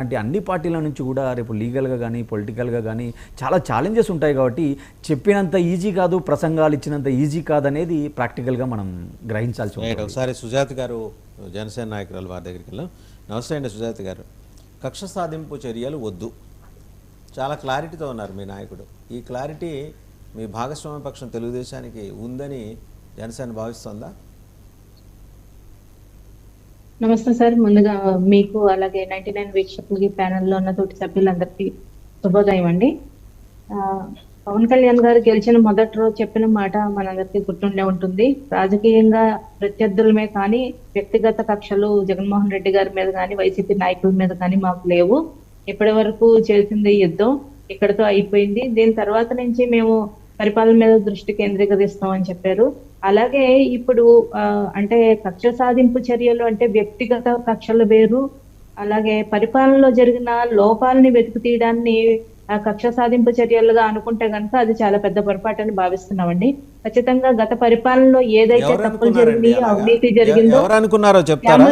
అంటే అన్ని పార్టీల నుంచి కూడా రేపు లీగల్గా కానీ పొలిటికల్గా కానీ చాలా ఛాలెంజెస్ ఉంటాయి కాబట్టి చెప్పినంత ఈజీ కాదు, ప్రసంగాలు ఇచ్చినంత ఈజీ కాదనేది ప్రాక్టికల్గా మనం గ్రహించాల్సి ఉంటుంది. ఒకసారి సుజాత గారు జనసేన నాయకురాలు వారి దగ్గరికి వెళ్ళాం. నమస్తే అండి సుజాత గారు. కక్ష సాధింపు చర్యలు వద్దు, చాలా క్లారిటీతో ఉన్నారు మీ నాయకుడు. ఈ క్లారిటీ మీ భాగస్వామ్య పక్షం తెలుగుదేశానికి ఉందని జనసేన భావిస్తోందా? నమస్తే సార్. ముందుగా మీకు అలాగే 99 వీక్షకులకి ప్యానెల్లో ఉన్న తోటి సభ్యులందరికీ శుభోదయం అండి. పవన్ కళ్యాణ్ గారు గెలిచిన మొదటి రోజు చెప్పిన మాట మనందరికీ గుర్తుండే ఉంటుంది. రాజకీయంగా ప్రత్యర్థులమే కానీ వ్యక్తిగత కక్షలు జగన్మోహన్ రెడ్డి గారి మీద కానీ వైసీపీ నాయకుల మీద కానీ మాకు లేవు. ఇప్పటి వరకు చేసింది యుద్ధం ఇక్కడతో అయిపోయింది. దీని తర్వాత నుంచి మేము పరిపాలన మీద దృష్టి కేంద్రీకరిస్తామని చెప్పారు. అలాగే ఇప్పుడు అంటే కక్ష సాధింపు చర్యలు అంటే వ్యక్తిగత కక్షలు వేరు, అలాగే పరిపాలనలో జరిగిన లోపాలని వెతికి తీయడాన్ని కక్ష సాధింపు చర్యలుగా అనుకుంటే కనుక అది చాలా పెద్ద పొరపాటు అని భావిస్తున్నామండి. ఖచ్చితంగా గత పరిపాలనలో ఏదైతే తప్పులు జరిగినాయో, అవినీతి జరిగిందో ఎవరు అనుకున్నారో చెప్తారా?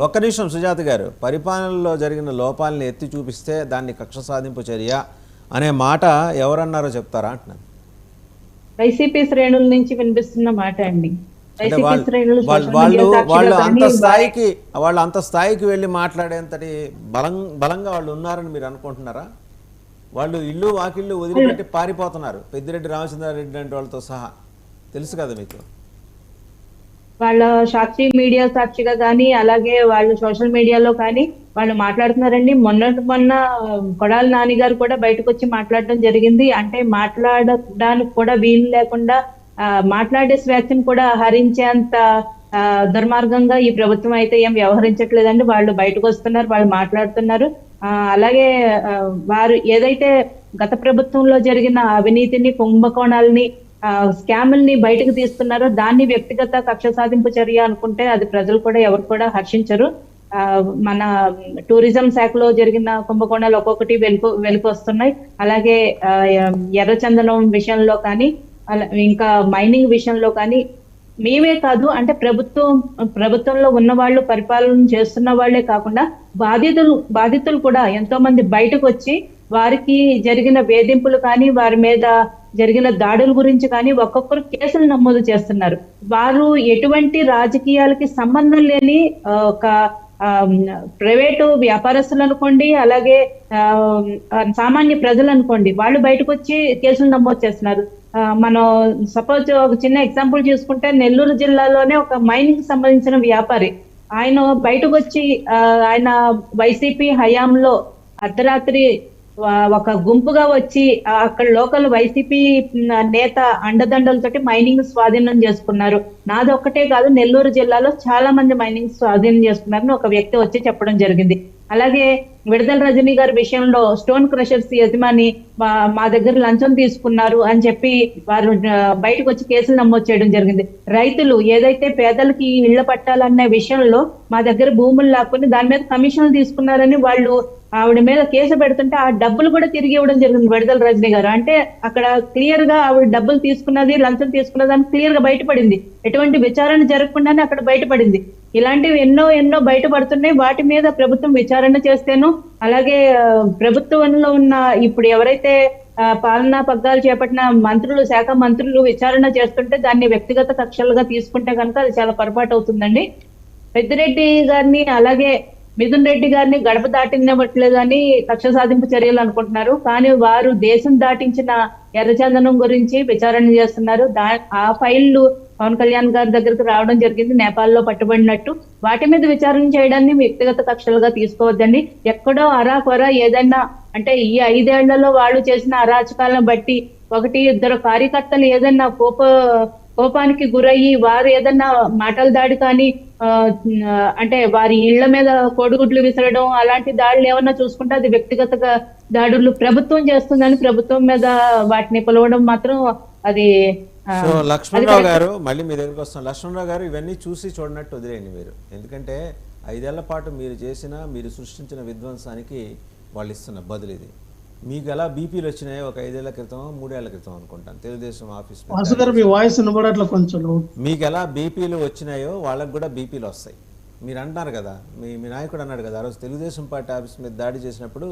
ఒక్క నిమిషం సుజాత గారు. పరిపాలనలో జరిగిన లోపాలను ఎత్తి చూపిస్తే దాన్ని కక్ష సాధింపు చర్య అనే మాట ఎవరన్నారో చెప్తారా అంటున్నాను. వైసీపీ శ్రేణుల నుంచి వినిపిస్తున్న మాట అండి. వాళ్ళు అంత స్థాయికి వెళ్ళి మాట్లాడేంతటి బలంగా వాళ్ళు ఉన్నారని మీరు అనుకుంటున్నారా? వాళ్ళు ఇల్లు వాకిళ్ళు వదిలిపెట్టి పారిపోతున్నారు, పెద్దిరెడ్డి రామచంద్రారెడ్డి అంటే వాళ్ళతో సహా. తెలుసు కదా మీకు. వాళ్ళ సాక్షి మీడియా సాక్షిగా కానీ అలాగే వాళ్ళు సోషల్ మీడియాలో కానీ వాళ్ళు మాట్లాడుతున్నారండి. మొన్న కొడాలి నాని గారు కూడా బయటకు వచ్చి మాట్లాడడం జరిగింది. అంటే మాట్లాడడానికి కూడా వీలు లేకుండా మాట్లాడే స్వేచ్ఛను కూడా హరించేంత దుర్మార్గంగా ఈ ప్రభుత్వం అయితే ఏం వ్యవహరించట్లేదండి. వాళ్ళు బయటకు వస్తున్నారు, వాళ్ళు మాట్లాడుతున్నారు. అలాగే వారు ఏదైతే గత ప్రభుత్వంలో జరిగిన అవినీతిని, కుంభకోణాలని, స్కాముల్ని బయటకు తీస్తున్నారో దాన్ని వ్యక్తిగత కక్ష సాధింపు చర్య అనుకుంటే అది ప్రజలు కూడా ఎవరు కూడా హర్షించరు. మన టూరిజం శాఖలో జరిగిన కుంభకోణాలు ఒక్కొక్కటి వెలుకు వస్తున్నాయి. అలాగే ఎర్రచందనం విషయంలో కానీ ఇంకా మైనింగ్ విషయంలో కానీ మేమే కాదు, అంటే ప్రభుత్వంలో ఉన్న వాళ్ళు, పరిపాలన చేస్తున్న వాళ్లే కాకుండా బాధితులు కూడా ఎంతో మంది బయటకు వచ్చి వారికి జరిగిన వేధింపులు కానీ వారి మీద జరిగిన దాడుల గురించి కానీ ఒక్కొక్కరు కేసులు నమోదు చేస్తున్నారు. వారు ఎటువంటి రాజకీయాలకి సంబంధం లేని ఒక ప్రైవేటు వ్యాపారస్తులు అనుకోండి, అలాగే సామాన్య ప్రజలు అనుకోండి, వాళ్ళు బయటకు వచ్చి కేసులు నమోదు చేస్తున్నారు. మనం సపోజ్ ఒక చిన్న ఎగ్జాంపుల్ చూసుకుంటే నెల్లూరు జిల్లాలోనే ఒక మైనింగ్ సంబంధించిన వ్యాపారి ఆయన బయటకు వచ్చి ఆయన వైసీపీ హయాంలో అర్ధరాత్రి ఒక గుంపుగా వచ్చి అక్కడ లోకల్ వైసీపీ నేత అండదండలతోటి మైనింగ్ స్వాధీనం చేసుకున్నారు. నాది ఒక్కటే కాదు, నెల్లూరు జిల్లాలో చాలా మంది మైనింగ్ స్వాధీనం చేసుకున్నారని ఒక వ్యక్తి వచ్చి చెప్పడం జరిగింది. అలాగే విడుదల రజనీ గారి విషయంలో స్టోన్ క్రషర్స్ యజమాని మా దగ్గర లంచం తీసుకున్నారు అని చెప్పి వారు బయటకు వచ్చి కేసులు నమోదు చేయడం జరిగింది. రైతులు ఏదైతే పేదలకి ఇళ్ల పట్టాలనే విషయంలో మా దగ్గర భూములు లాక్కుని దాని మీద కమిషన్లు తీసుకున్నారని వాళ్ళు ఆవిడ మీద కేసు పెడుతుంటే ఆ డబ్బులు కూడా తిరిగి ఇవ్వడం జరిగింది విడుదల రజనీ గారు. అంటే అక్కడ క్లియర్ గా ఆవిడ డబ్బులు తీసుకున్నది, లంచం తీసుకున్నది అని క్లియర్ గా బయటపడింది. ఎటువంటి విచారణ జరగకుండానే అక్కడ బయటపడింది. ఇలాంటివి ఎన్నో బయటపడుతున్నాయి. వాటి మీద ప్రభుత్వం విచారణ చేస్తేను, అలాగే ప్రభుత్వంలో ఉన్న ఇప్పుడు ఎవరైతే పాలనా పగ్గాలు చేపట్టిన మంత్రులు, శాఖ మంత్రులు విచారణ చేస్తుంటే దాన్ని వ్యక్తిగత కక్షలుగా తీసుకుంటే కనుక అది చాలా పొరపాటు అవుతుందండి. పెద్దిరెడ్డి గారిని అలాగే మిథున్ రెడ్డి గారిని గడప దాటినట్లేదని కక్ష సాధింపు చర్యలు అనుకుంటున్నారు. కానీ వారు దేశం దాటించిన ఎర్రచందనం గురించి విచారణ చేస్తున్నారు. ఆ ఫైళ్లు పవన్ కళ్యాణ్ గారి దగ్గరకు రావడం జరిగింది, నేపాల్లో పట్టుబడినట్టు. వాటి మీద విచారణ చేయడాన్ని వ్యక్తిగత కక్షలుగా తీసుకోవద్దండి. ఎక్కడో అరాకొర ఏదైనా అంటే ఈ 5 ఏళ్లలో వాళ్ళు చేసిన అరాచకాలను బట్టి 1-2 కార్యకర్తలు ఏదైనా కోపానికి గురయ్యి వారు ఏదన్నా మాటల దాడి కానీ అంటే వారి ఇళ్ల మీద కోడిగుడ్లు విసరడం అలాంటి దాడులు ఏమన్నా చూసుకుంటే అది వ్యక్తిగత దాడులు ప్రభుత్వం చేస్తుందని ప్రభుత్వం మీద వాటిని పిలవడం మాత్రం అది. సో లక్ష్మణరావు గారు, మళ్ళీ మీ దగ్గరికి వస్తాం. లక్ష్మణరావు గారు, ఇవన్నీ చూసి చూడనట్టు వదిలేయండి మీరు. ఎందుకంటే 5 ఏళ్ల పాటు మీరు సృష్టించిన విధ్వంసానికి వాళ్ళు ఇస్తున్న బదులు ఇది. మీకు ఎలా బీపీలు వచ్చినాయి ఒక 5 ఏళ్ల క్రితం, 3 ఏళ్ల క్రితం అనుకుంటాను, తెలుగుదేశం ఆఫీస్ మీకు ఎలా బీపీలు వచ్చినాయో వాళ్ళకు కూడా బీపీలు వస్తాయి. మీరు అంటున్నారు కదా, మీ నాయకుడు అన్నాడు కదా, ఆ రోజు తెలుగుదేశం పార్టీ ఆఫీస్ మీద దాడి చేసినప్పుడు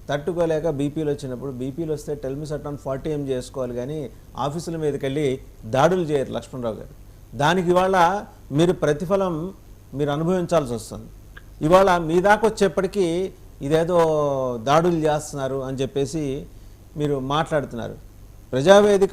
తట్టుకోలేక బీపీలు వచ్చినప్పుడు, బీపీలు వస్తే టెల్మి సటాన్ 40M చేసుకోవాలి కానీ ఆఫీసుల మీదకి వెళ్ళి దాడులు చేయరు లక్ష్మణరావు గారు. దానికి ఇవాళ మీరు ప్రతిఫలం మీరు అనుభవించాల్సి వస్తుంది. ఇవాళ మీ దాకా వచ్చేప్పటికీ ఇదేదో దాడులు చేస్తున్నారు అని చెప్పేసి మీరు మాట్లాడుతున్నారు. ప్రజావేదిక